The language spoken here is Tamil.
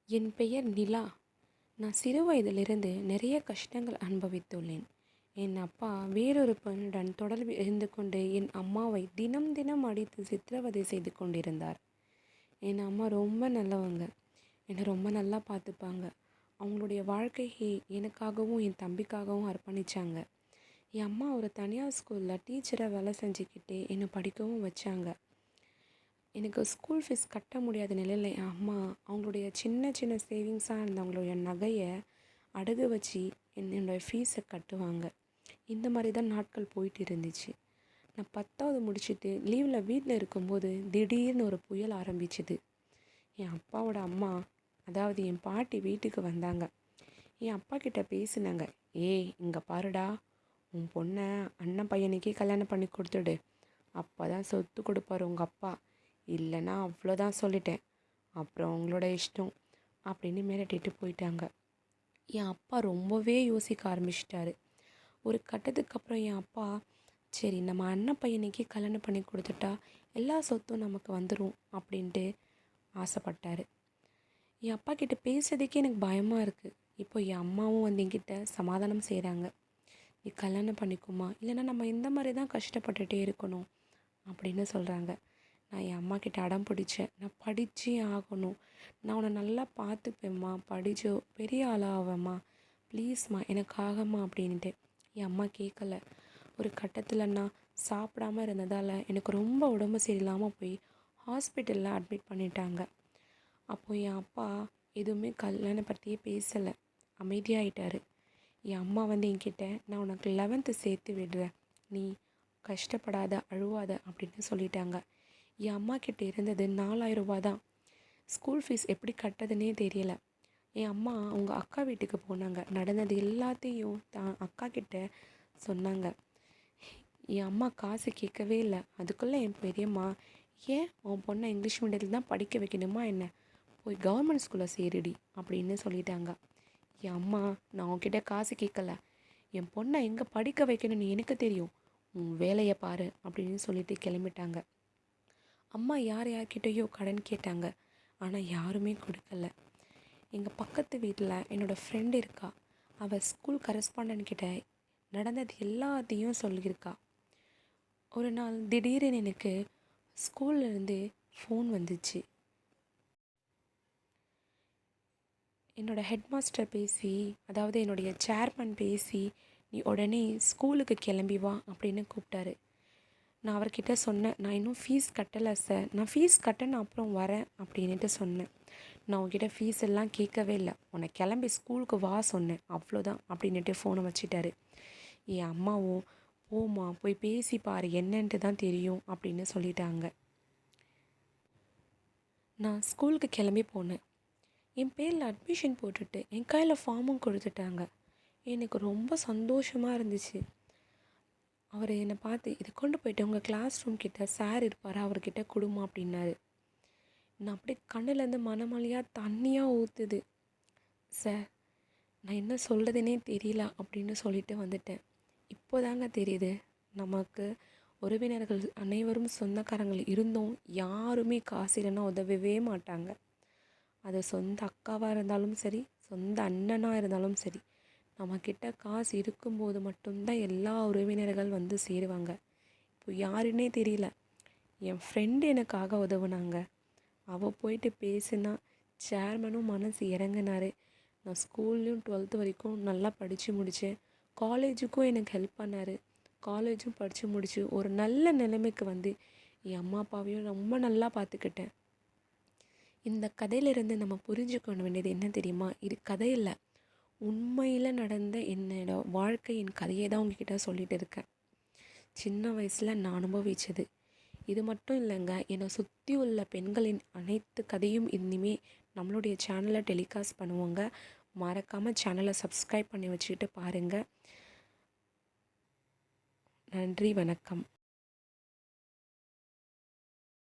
என் பெயர் நிலா. நான் சிறு வயதிலிருந்து நிறைய கஷ்டங்கள் அனுபவித்துள்ளேன். என் அப்பா வேறொரு பெண்ணுடன் தொடர்பில் இருந்து கொண்டு என் அம்மாவை தினம் தினம் அடித்து சித்திரவதை செய்து கொண்டிருந்தார். என் அம்மா ரொம்ப நல்லவங்க. என்னை ரொம்ப நல்லா பார்த்துப்பாங்க. அவங்களுடைய வாழ்க்கையை எனக்காகவும் என் தம்பிக்காகவும் அர்ப்பணித்தாங்க. என் அம்மா ஒரு தனியார் ஸ்கூலில் டீச்சராக வேலை செஞ்சுக்கிட்டே என்னை படிக்கவும் வச்சாங்க. எனக்கு ஸ்கூல் ஃபீஸ் கட்ட முடியாத நிலையில் என் அம்மா அவங்களுடைய சின்ன சின்ன சேவிங்ஸாக இருந்த அவங்களுடைய நகையை அடகு வச்சு என்னோடய ஃபீஸை கட்டுவாங்க. இந்த மாதிரி தான் நாட்கள் போயிட்டு இருந்துச்சு. நான் 10வது முடிச்சுட்டு லீவில் வீட்டில் இருக்கும்போது திடீர்னு ஒரு புயல் ஆரம்பிச்சுது. என் அப்பாவோட அம்மா, அதாவது என் பாட்டி வீட்டுக்கு வந்தாங்க. என் அப்பா கிட்ட பேசினாங்க. ஏய், இங்கே பாருடா, உன் பொண்ணை அண்ணன் பையனுக்கே கல்யாணம் பண்ணி கொடுத்துடு, அப்போ தான் சொத்து கொடுப்பாரு உங்கள் அப்பா, இல்லைன்னா அவ்வளோதான் சொல்லிட்டேன், அப்புறம் அவங்களோட இஷ்டம் அப்படின்னு மிரட்டிட்டு போயிட்டாங்க. என் அப்பா ரொம்பவே யோசிக்க ஆரம்பிச்சிட்டாரு. ஒரு கட்டத்துக்கு அப்புறம் என் அப்பா, சரி நம்ம அண்ணன் பையனுக்கே கல்யாணம் பண்ணி கொடுத்துட்டா எல்லா சொத்தும் நமக்கு வந்துடும் அப்படின்ட்டு ஆசைப்பட்டார். என் அப்பா கிட்ட பேசுறதுக்கே எனக்கு பயமாக இருக்குது. இப்போ என் அம்மாவும் வந்து என்கிட்ட சமாதானம் செய்கிறாங்க. நீ கல்யாணம் பண்ணிக்குமா, இல்லைன்னா நம்ம இந்த மாதிரி தான் கஷ்டப்பட்டுகிட்டே இருக்கணும் அப்படின்னு சொல்கிறாங்க. நான் என் அம்மா கிட்ட அடம் பிடிச்சேன். நான் படித்தே ஆகணும், நான் உன்னை நல்லா பார்த்துப்பேம்மா, படித்து பெரிய ஆளாவேம்மா, ப்ளீஸ்மா எனக்காகம்மா அப்படின்ட்டு. என் அம்மா கேட்கல. ஒரு கட்டத்தில் நான் சாப்பிடாமல் இருந்ததால் எனக்கு ரொம்ப உடம்பு சரியில்லாமல் போய் ஹாஸ்பிட்டலில் அட்மிட் பண்ணிட்டாங்க. அப்போது என் அப்பா எதுவுமே கல்யாணம் பற்றியே பேசலை, அமைதியாகிட்டார். என் அம்மா வந்து என்கிட்ட, நான் உனக்கு 11th சேர்த்து விடுறேன், நீ கஷ்டப்படாத, அழுவாத அப்படின்னு சொல்லிட்டாங்க. என் அம்மா கிட்டே இருந்தது 4000 ரூபா தான். ஸ்கூல் ஃபீஸ் எப்படி கட்டுறதுனே தெரியல. என் அம்மா அவங்க அக்கா வீட்டுக்கு போனாங்க. நடந்தது எல்லாத்தையும் தான் அக்கா கிட்ட சொன்னாங்க. என் அம்மா காசு கேட்கவே இல்லை. அதுக்குள்ளே என் பெரியம்மா, ஏன் உன் பொண்ணை இங்கிலீஷ் மீடியத்தில் தான் படிக்க வைக்கணுமா என்ன, போய் கவர்மெண்ட் ஸ்கூலில் சேருடி அப்படின்னு சொல்லிட்டாங்க. என் அம்மா, நான் உன்கிட்ட காசு கேட்கல, என் பொண்ணை எங்கே படிக்க வைக்கணும்னு எனக்கு தெரியும், உன் வேலையை பாரு அப்படின்னு சொல்லிட்டு கிளம்பிட்டாங்க. அம்மா யார்கிட்டையோ கடன் கேட்டாங்க, ஆனால் யாருமே கொடுக்கல. எங்கள் பக்கத்து வீட்டில் என்னோடய ஃப்ரெண்டு இருக்கா. அவள் ஸ்கூல் கரஸ்பாண்டன்ட் கிட்ட நடந்தது எல்லாத்தையும் சொல்லியிருக்கா. ஒரு நாள் திடீர்னு எனக்கு ஸ்கூல்லேருந்து ஃபோன் வந்துச்சு. என்னோடய ஹெட் மாஸ்டர் பேசி, அதாவது என்னுடைய சேர்மன் பேசி, நீ உடனே ஸ்கூலுக்கு கிளம்பி வா அப்படின்னு கூப்பிட்டாரு. நான் அவர்கிட்ட சொன்னேன், நான் இன்னும் ஃபீஸ் கட்டலை சார், நான் ஃபீஸ் கட்டின அப்புறம் வரேன் அப்படின்ட்டு சொன்னேன். நான் உங்ககிட்ட ஃபீஸ் எல்லாம் கேட்கவே இல்லை, உன்னை கிளம்பி ஸ்கூலுக்கு வா சொன்னேன், அவ்வளோதான் அப்படின்ட்டு ஃபோனை வச்சுட்டாரு. என் அம்மாவும், போம்மா போய் பேசி பாரு என்னன்ட்டு தான் தெரியும் அப்படின்னு சொல்லிட்டாங்க. நான் ஸ்கூலுக்கு கிளம்பி போனேன். என் பேரில் அட்மிஷன் போட்டுட்டு என் கையில் ஃபார்மும் கொடுத்துட்டாங்க. எனக்கு ரொம்ப சந்தோஷமாக இருந்துச்சு. அவர் என்னை பார்த்து, இதை கொண்டு போய்ட்டு உங்கள் கிளாஸ் ரூம் கிட்ட சார் இருப்பார், அவர்கிட்ட கொடுமா அப்படின்னாரு. நான் அப்படியே கண்ணுலேருந்து மனமொழியாக தண்ணியாக ஊற்றுது. சார், நான் என்ன சொல்கிறதுனே தெரியல அப்படின்னு சொல்லிட்டு வந்துட்டேன். இப்போதாங்க தெரியுது, நமக்கு உறவினர்கள் அனைவரும் சொந்தக்காரங்கள் இருந்தும் யாருமே காசு இல்லைன்னா உதவவே மாட்டாங்க. அது சொந்த அக்காவாக இருந்தாலும் சரி, சொந்த அண்ணனாக இருந்தாலும் சரி, நம்மக்கிட்ட காசு இருக்கும்போது மட்டும்தான் எல்லா உறவினர்கள் வந்து சேருவாங்க. இப்போ யாருன்னே தெரியல, என் ஃப்ரெண்டு எனக்காக உதவுனாங்க. அவள் போயிட்டு பேசினா சேர்மனும் மனசு இறங்கினார். நான் ஸ்கூல்லையும் 12th வரைக்கும் நல்லா படித்து முடித்தேன். காலேஜுக்கும் எனக்கு ஹெல்ப் பண்ணார். காலேஜும் படித்து முடித்து ஒரு நல்ல நிலைமைக்கு வந்து என் அம்மா அப்பாவையும் ரொம்ப நல்லா பார்த்துக்கிட்டேன். இந்த கதையிலிருந்து நம்ம புரிஞ்சுக்க வேண்டியது என்ன தெரியுமா, இது கதை இல்லை, உண்மையில் நடந்த என்னோடய வாழ்க்கையின் கதையை தான் உங்ககிட்ட சொல்லிகிட்டு இருக்கேன். சின்ன வயசில் நான் அனுபவித்தது இது மட்டும் இல்லைங்க, என்னை சுற்றி உள்ள பெண்களின் அனைத்து கதையும் இனிமேல் நம்மளுடைய சேனலில் டெலிகாஸ்ட் பண்ணுவோங்க. மறக்காமல் சேனலை சப்ஸ்கிரைப் பண்ணி வச்சுக்கிட்டு பாருங்கள். நன்றி, வணக்கம்.